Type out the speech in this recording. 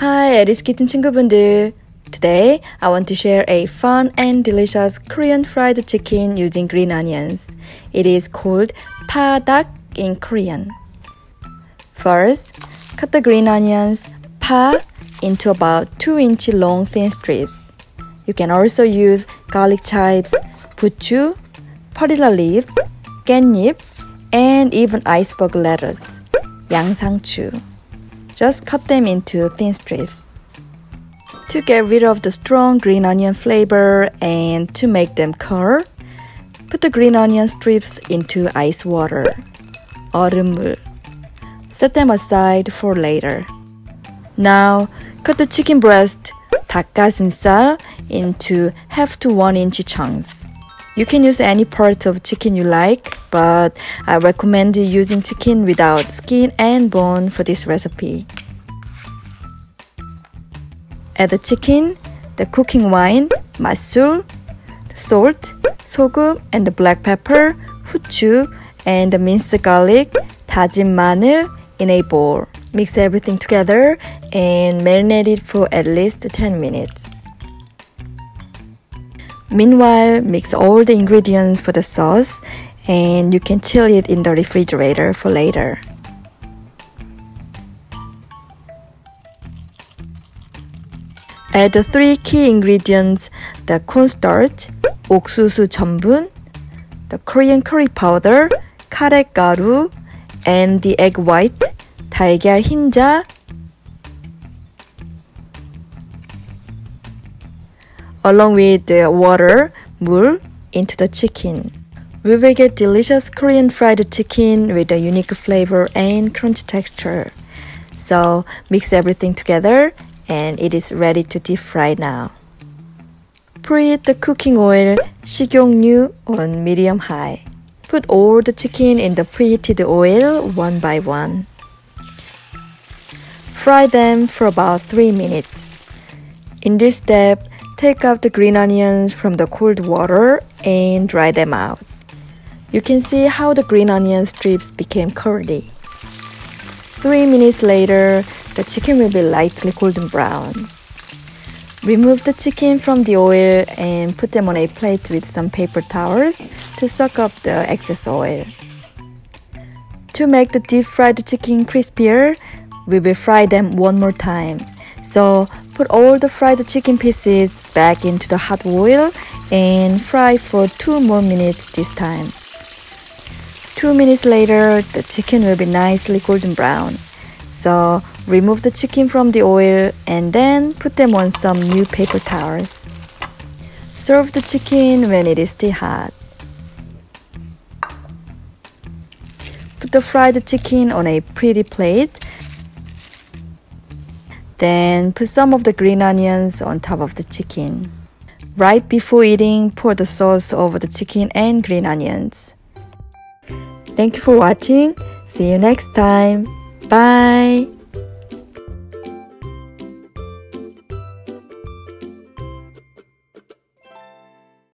Hi, 에리스 키튼 친구분들. Today, I want to share a fun and delicious Korean fried chicken using green onions. It is called PaDak in Korean. First, cut the green onions, pa, into about 2-inch long thin strips. You can also use garlic chives, buchu, perilla leaves, 깻잎, and even iceberg lettuce, 양상추. Just cut them into thin strips. To get rid of the strong green onion flavor and to make them curl, put the green onion strips into ice water, 얼음물. Set them aside for later. Now, cut the chicken breast, 닭가슴살, into 1/2 to 1-inch chunks. You can use any part of chicken you like, but I recommend using chicken without skin and bone for this recipe. Add the chicken, the cooking wine, 맛술, the salt, 소금, and the black pepper, 후추, and the minced garlic, 다진 마늘 in a bowl. Mix everything together and marinate it for at least 10 minutes. Meanwhile, mix all the ingredients for the sauce and you can chill it in the refrigerator for later. Add the 3 key ingredients, the cornstarch, 옥수수 전분, the Korean curry powder, 카레가루, and the egg white, 달걀 흰자, along with the water, 물, into the chicken. We will get delicious Korean fried chicken with a unique flavor and crunchy texture. So mix everything together and it is ready to deep fry now. Preheat the cooking oil, 식용유, on medium high. Put all the chicken in the preheated oil one by one. Fry them for about 3 minutes. In this step, take out the green onions from the cold water and dry them out. You can see how the green onion strips became curly. 3 minutes later, the chicken will be lightly golden brown. Remove the chicken from the oil and put them on a plate with some paper towels to soak up the excess oil. To make the deep fried chicken crispier, we will fry them one more time. So put all the fried chicken pieces back into the hot oil and fry for 2 more minutes this time. 2 minutes later, the chicken will be nicely golden brown. So remove the chicken from the oil and then put them on some new paper towels. Serve the chicken when it is still hot. Put the fried chicken on a pretty plate. Then put some of the green onions on top of the chicken. Right before eating, pour the sauce over the chicken and green onions. Thank you for watching. See you next time. Bye!